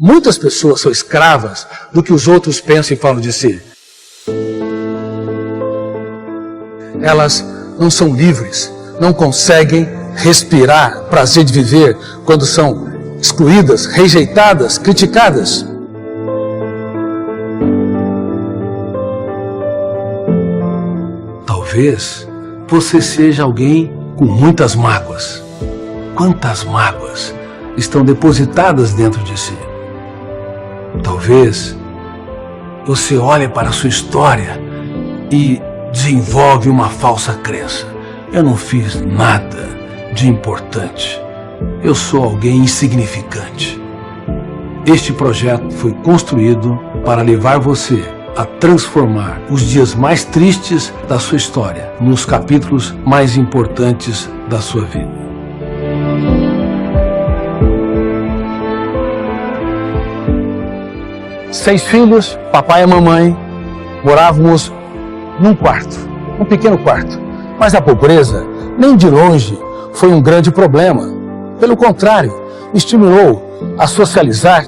Muitas pessoas são escravas do que os outros pensam e falam de si. Elas não são livres, não conseguem respirar prazer de viver quando são excluídas, rejeitadas, criticadas. Talvez você seja alguém com muitas mágoas. Quantas mágoas estão depositadas dentro de si? Talvez você olhe para a sua história e desenvolve uma falsa crença. Eu não fiz nada de importante. Eu sou alguém insignificante. Este projeto foi construído para levar você a transformar os dias mais tristes da sua história nos capítulos mais importantes da sua vida. Seis filhos, papai e mamãe, morávamos num quarto, um pequeno quarto. Mas a pobreza, nem de longe, foi um grande problema. Pelo contrário, me estimulou a socializar,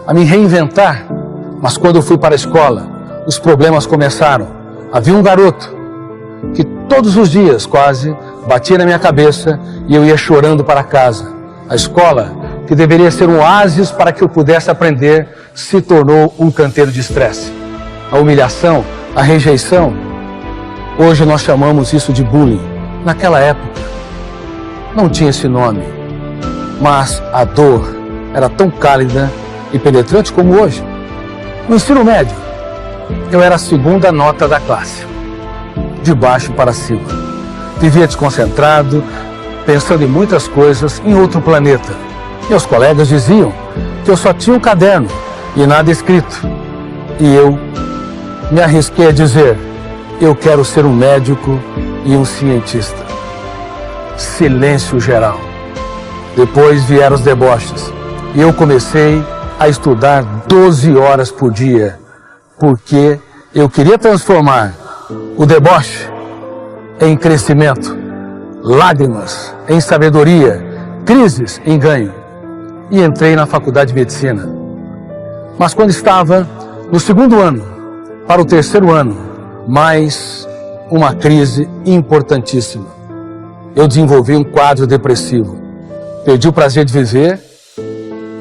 a me reinventar. Mas quando eu fui para a escola, os problemas começaram. Havia um garoto que todos os dias quase batia na minha cabeça e eu ia chorando para casa. A escola, que deveria ser um oásis para que eu pudesse aprender, se tornou um canteiro de estresse. A humilhação, a rejeição, hoje nós chamamos isso de bullying. Naquela época, não tinha esse nome, mas a dor era tão cálida e penetrante como hoje. No ensino médio, eu era a segunda nota da classe, de baixo para cima. Vivia desconcentrado, pensando em muitas coisas em outro planeta. Meus colegas diziam que eu só tinha um caderno e nada escrito. E eu me arrisquei a dizer: eu quero ser um médico e um cientista. Silêncio geral. Depois vieram os deboches. E eu comecei a estudar 12 horas por dia, porque eu queria transformar o deboche em crescimento, lágrimas em sabedoria, crises em ganho. E entrei na faculdade de medicina. Mas quando estava no segundo ano, para o terceiro ano, mais uma crise importantíssima. Eu desenvolvi um quadro depressivo. Perdi o prazer de viver,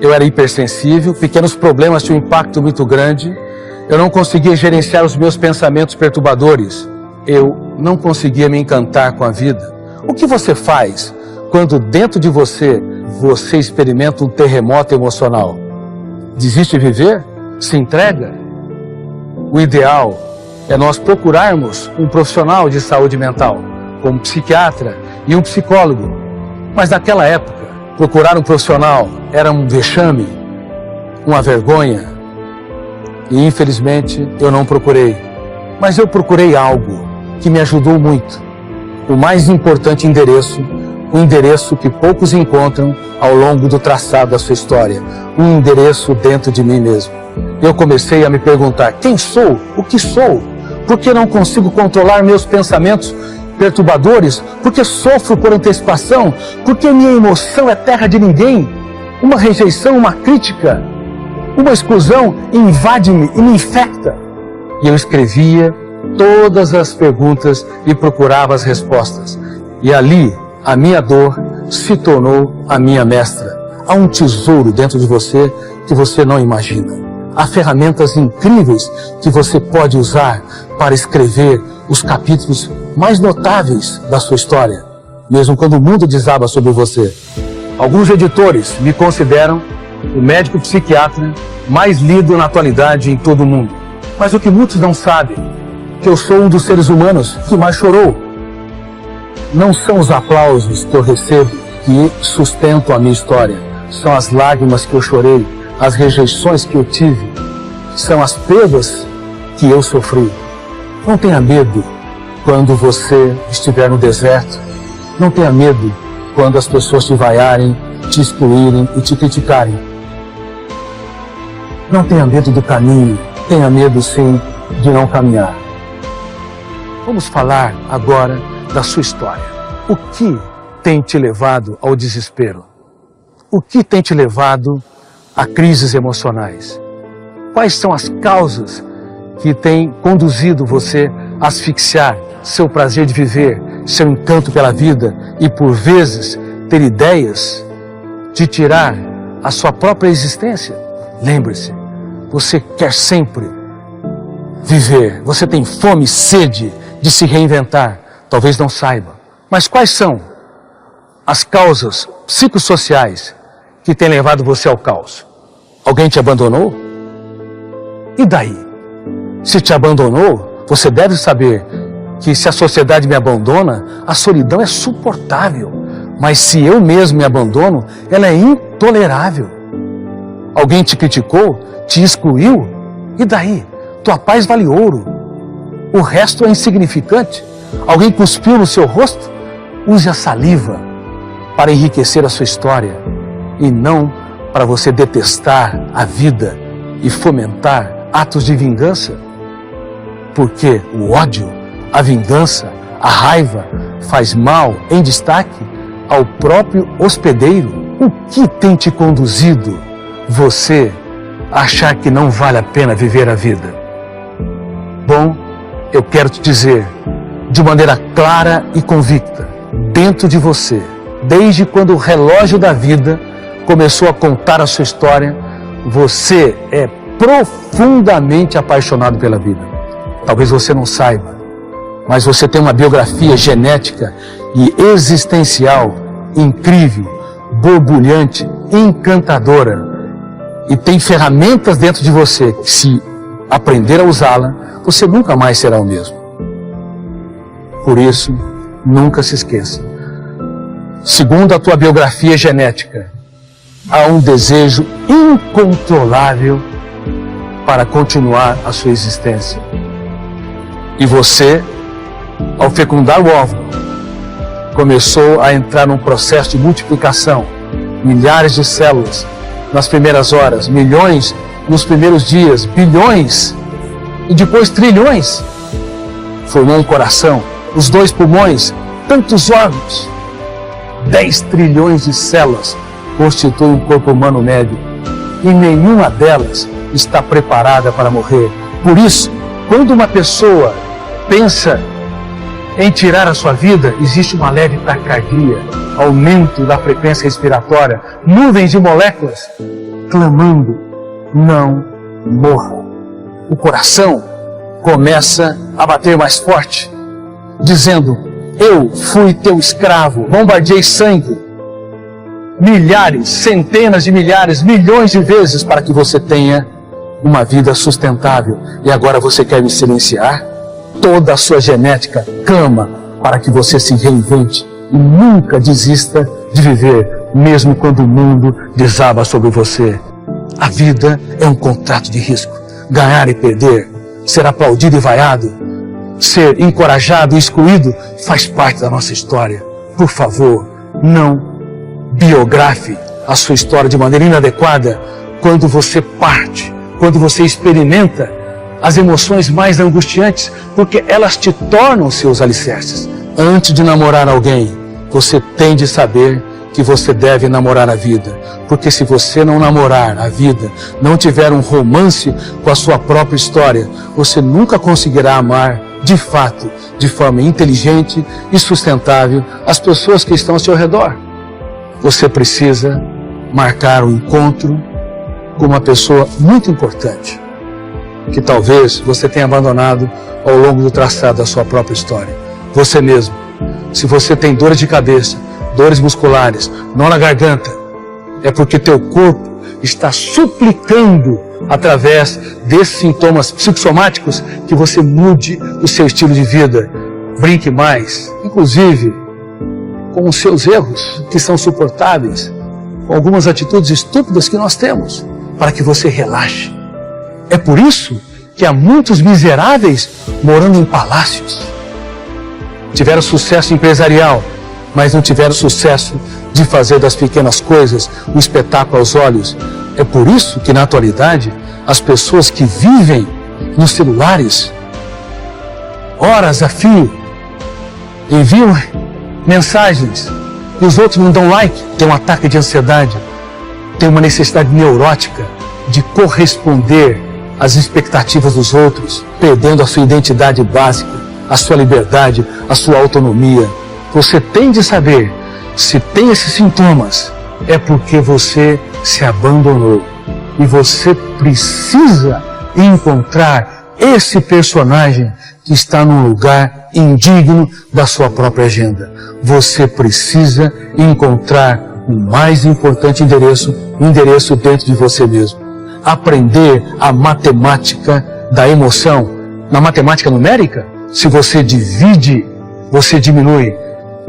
eu era hipersensível, pequenos problemas tinham um impacto muito grande, eu não conseguia gerenciar os meus pensamentos perturbadores, eu não conseguia me encantar com a vida. O que você faz quando dentro de você experimenta um terremoto emocional? Desiste de viver? Se entrega? O ideal é nós procurarmos um profissional de saúde mental, como um psiquiatra e um psicólogo. Mas naquela época, procurar um profissional era um vexame, uma vergonha. E infelizmente eu não procurei. Mas eu procurei algo que me ajudou muito. O mais importante endereço, um endereço que poucos encontram ao longo do traçado da sua história. Um endereço dentro de mim mesmo. Eu comecei a me perguntar: quem sou? O que sou? Por que não consigo controlar meus pensamentos perturbadores? Por que sofro por antecipação? Por que minha emoção é terra de ninguém? Uma rejeição, uma crítica, uma exclusão invade-me e me infecta. E eu escrevia todas as perguntas e procurava as respostas. E ali, a minha dor se tornou a minha mestra. Há um tesouro dentro de você que você não imagina. Há ferramentas incríveis que você pode usar para escrever os capítulos mais notáveis da sua história, mesmo quando o mundo desaba sobre você. Alguns editores me consideram o médico psiquiatra mais lido na atualidade em todo o mundo. Mas o que muitos não sabem, que eu sou um dos seres humanos que mais chorou. Não são os aplausos que eu recebo que sustentam a minha história. São as lágrimas que eu chorei, as rejeições que eu tive, são as perdas que eu sofri. Não tenha medo quando você estiver no deserto. Não tenha medo quando as pessoas te vaiarem, te excluírem e te criticarem. Não tenha medo do caminho, tenha medo sim de não caminhar. Vamos falar agora da sua história. O que tem te levado ao desespero? O que tem te levado a crises emocionais? Quais são as causas que têm conduzido você a asfixiar seu prazer de viver, seu encanto pela vida e, por vezes, ter ideias de tirar a sua própria existência? Lembre-se, você quer sempre viver, você tem fome e sede de se reinventar, talvez não saiba. Mas quais são as causas psicossociais que têm levado você ao caos? Alguém te abandonou? E daí? Se te abandonou, você deve saber que se a sociedade me abandona, a solidão é suportável. Mas se eu mesmo me abandono, ela é intolerável. Alguém te criticou, te excluiu? E daí? Tua paz vale ouro. O resto é insignificante. Alguém cuspiu no seu rosto? Use a saliva para enriquecer a sua história e não para você detestar a vida e fomentar atos de vingança. Porque o ódio, a vingança, a raiva faz mal em destaque ao próprio hospedeiro. O que tem te conduzido você a achar que não vale a pena viver a vida? Bom, eu quero te dizer de maneira clara e convicta, dentro de você, desde quando o relógio da vida começou a contar a sua história, você é profundamente apaixonado pela vida. Talvez você não saiba, mas você tem uma biografia genética e existencial incrível, borbulhante, encantadora. E tem ferramentas dentro de você que, se aprender a usá-la, você nunca mais será o mesmo. Por isso, nunca se esqueça. Segundo a tua biografia genética, há um desejo incontrolável para continuar a sua existência. E você, ao fecundar o óvulo, começou a entrar num processo de multiplicação. Milhares de células nas primeiras horas, milhões nos primeiros dias, bilhões e depois trilhões. Formou um coração, os 2 pulmões, tantos órgãos. 10 trilhões de células constituem um corpo humano médio e nenhuma delas está preparada para morrer. Por isso, quando uma pessoa pensa em tirar a sua vida, existe uma leve taquicardia, aumento da frequência respiratória, nuvens de moléculas clamando: não morra. O coração começa a bater mais forte, dizendo: eu fui teu escravo, bombardeei sangue, milhares, centenas de milhares, milhões de vezes para que você tenha uma vida sustentável. E agora você quer me silenciar? Toda a sua genética clama para que você se reinvente e nunca desista de viver, mesmo quando o mundo desaba sobre você. A vida é um contrato de risco. Ganhar e perder, ser aplaudido e vaiado, ser encorajado e excluído faz parte da nossa história. Por favor, não biografe a sua história de maneira inadequada. Quando você parte, quando você experimenta as emoções mais angustiantes, porque elas te tornam seus alicerces. Antes de namorar alguém, você tem de saber que você deve namorar a vida. Porque se você não namorar a vida, não tiver um romance com a sua própria história, você nunca conseguirá amar, de fato, de forma inteligente e sustentável, as pessoas que estão ao seu redor. Você precisa marcar um encontro com uma pessoa muito importante, que talvez você tenha abandonado ao longo do traçado da sua própria história. Você mesmo. Se você tem dores de cabeça, dores musculares, nó na garganta, é porque teu corpo está suplicando, através desses sintomas psicossomáticos, que você mude o seu estilo de vida. Brinque mais, inclusive com os seus erros, que são suportáveis, com algumas atitudes estúpidas que nós temos, para que você relaxe. É por isso que há muitos miseráveis morando em palácios. Tiveram sucesso empresarial, mas não tiveram sucesso de fazer das pequenas coisas um espetáculo aos olhos. É por isso que, na atualidade, as pessoas que vivem nos celulares, horas a fio, enviam mensagens e os outros não dão like, tem um ataque de ansiedade. tem uma necessidade neurótica de corresponder às expectativas dos outros, perdendo a sua identidade básica, a sua liberdade, a sua autonomia. Você tem de saber, se tem esses sintomas, é porque você se abandonou. E você precisa encontrar esse personagem que está num lugar indigno da sua própria agenda. Você precisa encontrar o mais importante endereço dentro de você mesmo. Aprender a matemática da emoção. Na matemática numérica, se você divide, você diminui.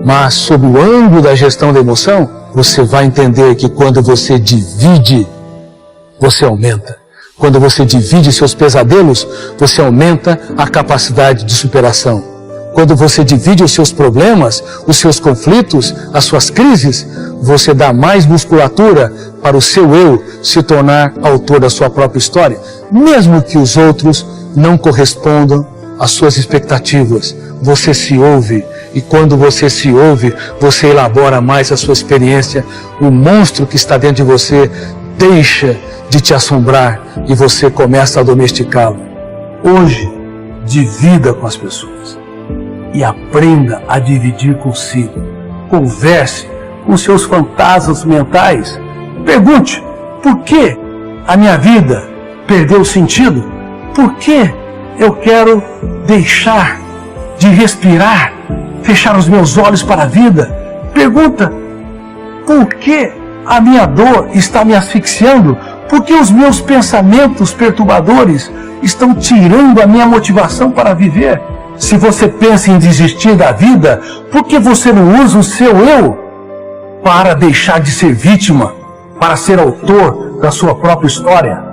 Mas sob o ângulo da gestão da emoção, você vai entender que quando você divide, você aumenta. Quando você divide seus pesadelos, você aumenta a capacidade de superação. Quando você divide os seus problemas, os seus conflitos, as suas crises, você dá mais musculatura para o seu eu se tornar autor da sua própria história, mesmo que os outros não correspondam às suas expectativas. Você se ouve, e quando você se ouve, você elabora mais a sua experiência. O monstro que está dentro de você deixa de te assombrar e você começa a domesticá-lo. Hoje, divida com as pessoas e aprenda a dividir consigo. Converse com seus fantasmas mentais. Pergunte, por que a minha vida perdeu sentido? Por que eu quero deixar de respirar, fechar os meus olhos para a vida? Pergunta, por que a minha dor está me asfixiando? Por que os meus pensamentos perturbadores estão tirando a minha motivação para viver? Se você pensa em desistir da vida, por que você não usa o seu eu para deixar de ser vítima, para ser autor da sua própria história?